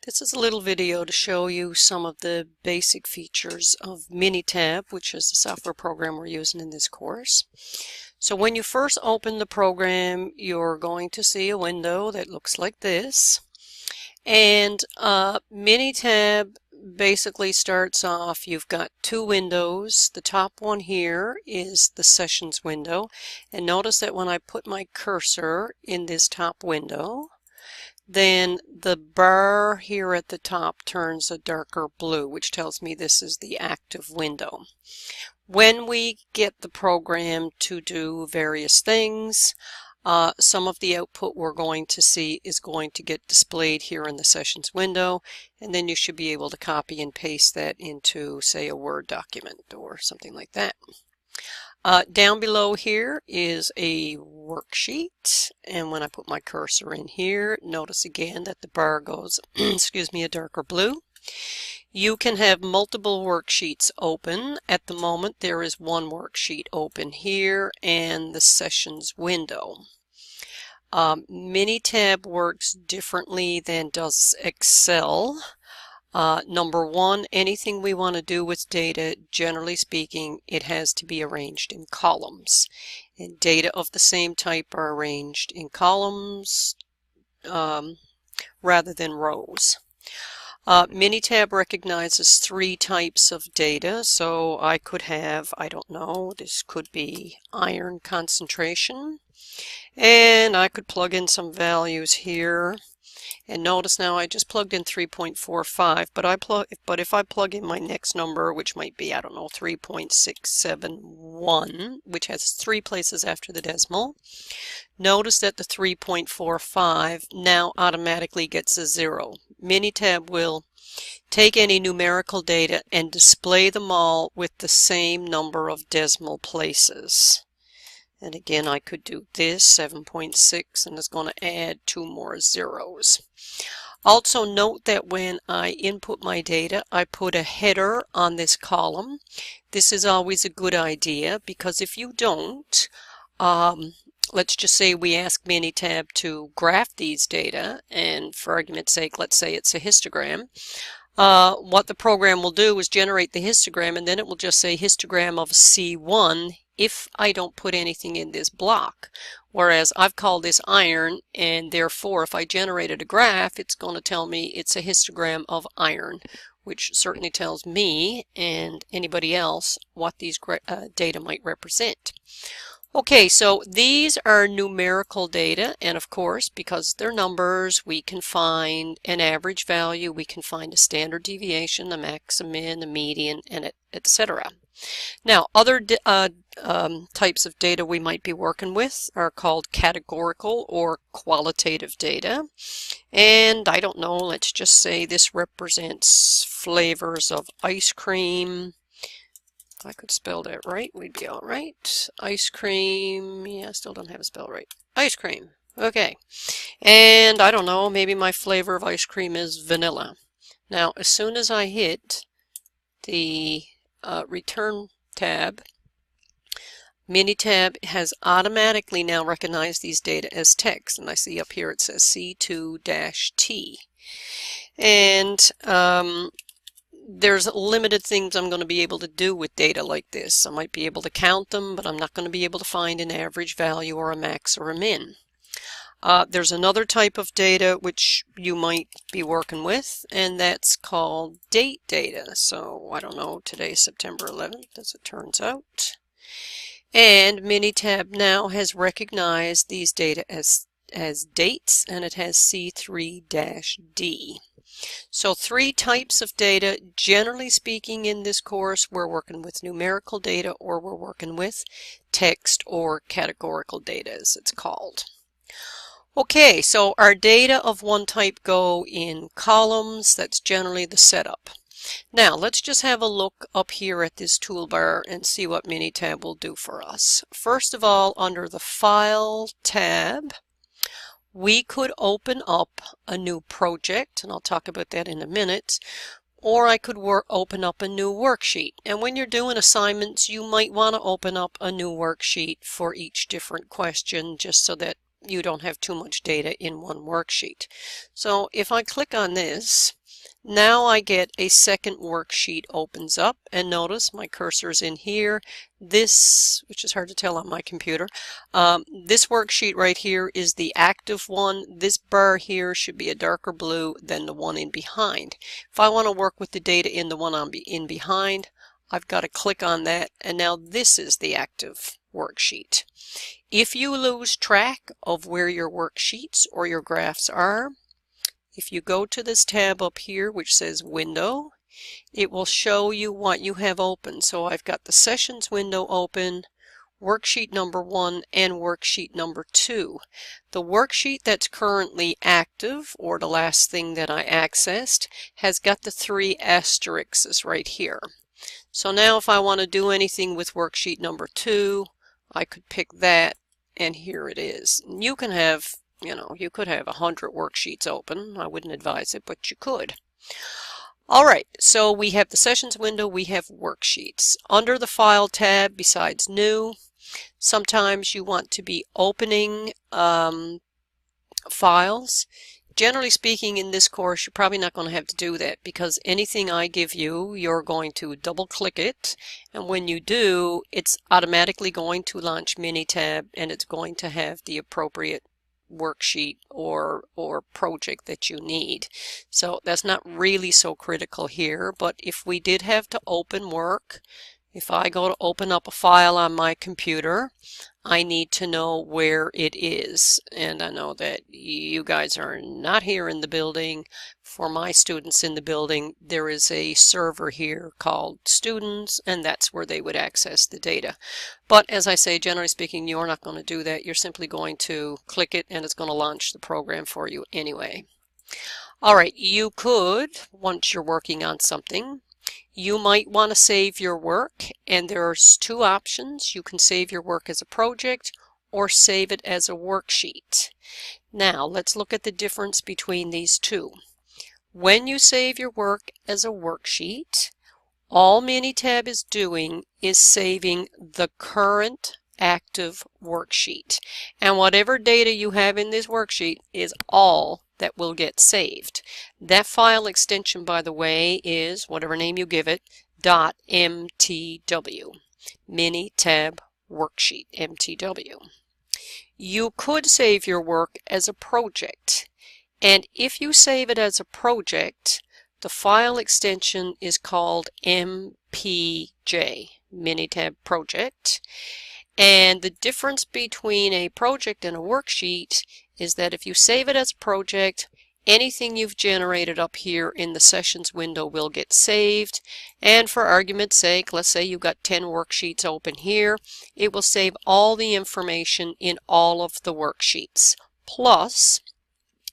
This is a little video to show you some of the basic features of Minitab, which is the software program we're using in this course. So when you first open the program, you're going to see a window that looks like this. And Minitab basically starts off, you've got two windows. The top one here is the sessions window. And notice that when I put my cursor in this top window, then the bar here at the top turns a darker blue, which tells me this is the active window. When we get the program to do various things, some of the output we're going to see is going to get displayed here in the sessions window, and then you should be able to copy and paste that into, say, a Word document or something like that. Down below here is a worksheet, and when I put my cursor in here, notice again that the bar goes, excuse me, a darker blue. You can have multiple worksheets open. At the moment there is one worksheet open here and the sessions window. Minitab works differently than does Excel. Number one, anything we want to do with data, generally speaking, it has to be arranged in columns. And data of the same type are arranged in columns rather than rows. Minitab recognizes three types of data, so I could have, I don't know, this could be iron concentration, and I could plug in some values here. And notice now I just plugged in 3.45, but if I plug in my next number, which might be, I don't know, 3.671, which has three places after the decimal, notice that the 3.45 now automatically gets a 0. Minitab will take any numerical data and display them all with the same number of decimal places. And again, I could do this, 7.6, and it's going to add two more zeros. Also note that when I input my data, I put a header on this column. This is always a good idea, because if you don't, let's just say we ask Minitab to graph these data, and for argument's sake, let's say it's a histogram. What the program will do is generate the histogram, and then it will just say histogram of C1 if I don't put anything in this block. Whereas I've called this iron, and therefore if I generated a graph, it's going to tell me it's a histogram of iron, which certainly tells me and anybody else what these data might represent. Okay, so these are numerical data, and of course, because they're numbers, we can find an average value, we can find a standard deviation, a max, a min, a median, and etc. Now, other types of data we might be working with are called categorical or qualitative data. And I don't know, let's just say this represents flavors of ice cream. If I could spell that right, we'd be all right. Ice cream, yeah, I still don't have it spelled right. Ice cream, okay. And I don't know, maybe my flavor of ice cream is vanilla. Now, as soon as I hit the return tab, Minitab has automatically now recognized these data as text, and I see up here it says C2-T. And there's limited things I'm going to be able to do with data like this. I might be able to count them, but I'm not going to be able to find an average value or a max or a min. There's another type of data which you might be working with, and that's called date data. So, I don't know, today's September 11th, as it turns out. And Minitab now has recognized these data as dates, and it has C3-D. So three types of data. Generally speaking, in this course, we're working with numerical data, or we're working with text or categorical data, as it's called. Okay, so our data of one type go in columns. That's generally the setup. Now, let's just have a look up here at this toolbar and see what Minitab will do for us. First of all, under the File tab, we could open up a new project, and I'll talk about that in a minute, or I could open up a new worksheet. And when you're doing assignments, you might want to open up a new worksheet for each different question, just so that you don't have too much data in one worksheet. So if I click on this, Now I get a second worksheet opens up, and notice my cursor's in here. This, which is hard to tell on my computer, this worksheet right here is the active one. This bar here should be a darker blue than the one in behind. If I want to work with the data in the one in behind, I've got to click on that, and now this is the active worksheet. If you lose track of where your worksheets or your graphs are, if you go to this tab up here which says Window, it will show you what you have open. So I've got the Sessions window open, worksheet number 1 and worksheet number 2. The worksheet that's currently active, or the last thing that I accessed, has got the 3 asterisks right here. So now if I want to do anything with worksheet number 2, I could pick that, and here it is. You can have, you could have 100 worksheets open. I wouldn't advise it, but you could. Alright, so we have the Sessions window, we have worksheets. Under the File tab, besides New, sometimes you want to be opening files. Generally speaking, in this course, you're probably not going to have to do that, because anything I give you, you're going to double click it, and when you do, it's automatically going to launch Minitab, and it's going to have the appropriate worksheet or project that you need. So that's not really so critical here, but if we did have to open work, if I go to open up a file on my computer, I need to know where it is. And I know that you guys are not here in the building. For my students in the building, there is a server here called Students, and that's where they would access the data. But as I say, generally speaking, you're not going to do that. You're simply going to click it, and it's going to launch the program for you anyway. Alright, you could, once you're working on something, you might want to save your work, and there's 2 options. You can save your work as a project or save it as a worksheet. Now let's look at the difference between these 2. When you save your work as a worksheet, all Minitab is doing is saving the current active worksheet, and whatever data you have in this worksheet is all that will get saved. That file extension, by the way, is whatever name you give it, .mtw, Minitab worksheet, MTW. You could save your work as a project, and if you save it as a project, the file extension is called MPJ, Minitab project. And the difference between a project and a worksheet is that if you save it as a project, anything you've generated up here in the Sessions window will get saved. And for argument's sake, let's say you've got 10 worksheets open here. It will save all the information in all of the worksheets. Plus,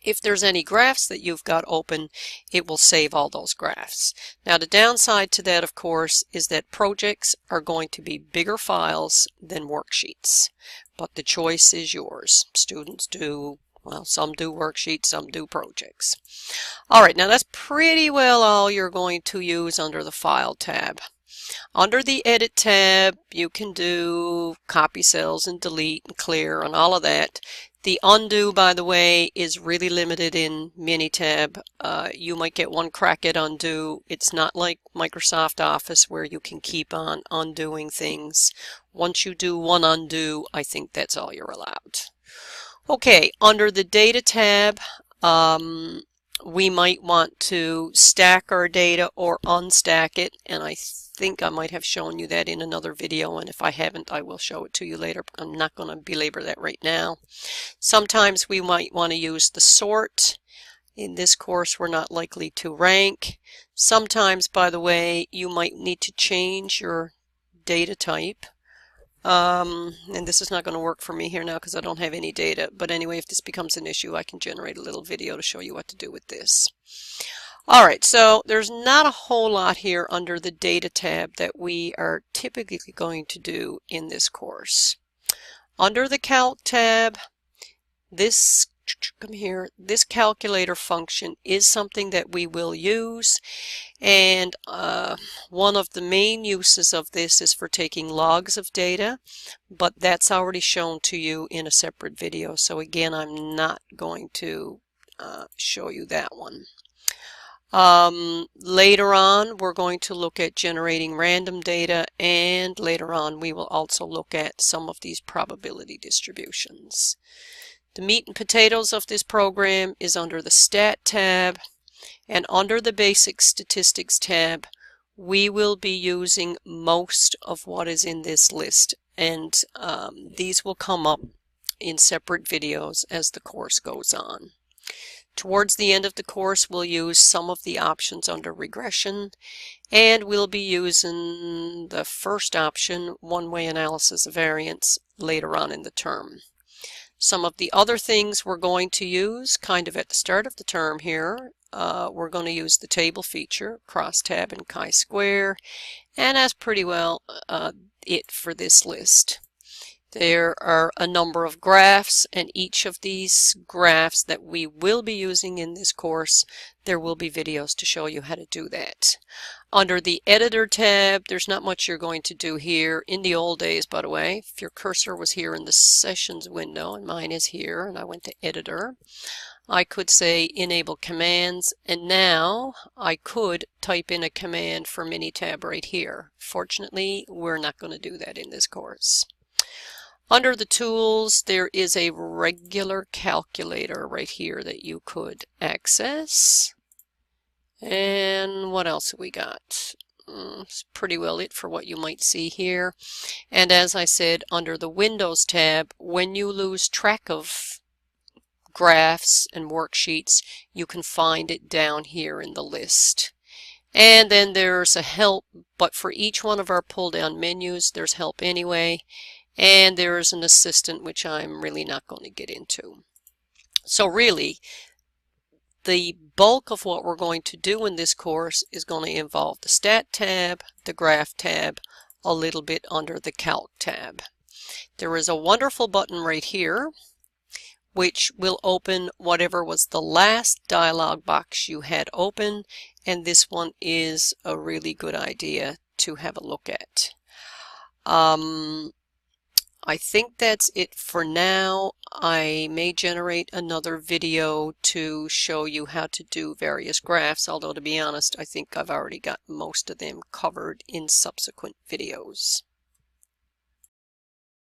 if there's any graphs that you've got open, it will save all those graphs. Now the downside to that, of course, is that projects are going to be bigger files than worksheets. But the choice is yours. Students do, well, some do worksheets, some do projects. Alright, now that's pretty well all you're going to use under the File tab. Under the Edit tab, you can do copy cells and delete and clear and all of that. The undo, by the way, is really limited in Minitab. You might get one crack at undo. It's not like Microsoft Office where you can keep on undoing things. Once you do one undo, I think that's all you're allowed. Okay, under the Data tab, we might want to stack our data or unstack it, and I think I might have shown you that in another video, and if I haven't, I will show it to you later. I'm not going to belabor that right now. Sometimes we might want to use the sort. In this course, we're not likely to rank. Sometimes, by the way, you might need to change your data type. And this is not going to work for me here now because I don't have any data. But anyway, if this becomes an issue, I can generate a little video to show you what to do with this. Alright, so there's not a whole lot here under the Data tab that we are typically going to do in this course. Under the Calc tab, this calculator function is something that we will use, and one of the main uses of this is for taking logs of data, but that's already shown to you in a separate video, so again I'm not going to show you that one. Later on, we're going to look at generating random data, and later on we will also look at some of these probability distributions. The meat and potatoes of this program is under the Stat tab, and under the Basic Statistics tab, we will be using most of what is in this list, and these will come up in separate videos as the course goes on. Towards the end of the course, we'll use some of the options under regression, and we'll be using the first option, one-way analysis of variance, later on in the term. Some of the other things we're going to use kind of at the start of the term here, we're going to use the table feature, crosstab and chi-square, and that's pretty well it for this list. There are a number of graphs, and each of these graphs that we will be using in this course, there will be videos to show you how to do that. Under the Editor tab, there's not much you're going to do here. In the old days, by the way, if your cursor was here in the Sessions window, and mine is here, and I went to Editor, I could say Enable Commands, and now I could type in a command for Minitab right here. Fortunately, we're not going to do that in this course. Under the tools, there is a regular calculator right here that you could access. And what else have we got? It's pretty well it for what you might see here. And as I said, under the Windows tab, when you lose track of graphs and worksheets, you can find it down here in the list. And then there's a help, but for each one of our pull-down menus, there's help anyway. And there is an assistant, which I'm really not going to get into. So really, the bulk of what we're going to do in this course is going to involve the Stat tab, the Graph tab, a little bit under the Calc tab. There is a wonderful button right here, which will open whatever was the last dialog box you had open, and this one is a really good idea to have a look at. I think that's it for now. I may generate another video to show you how to do various graphs, although to be honest, I think I've already got most of them covered in subsequent videos.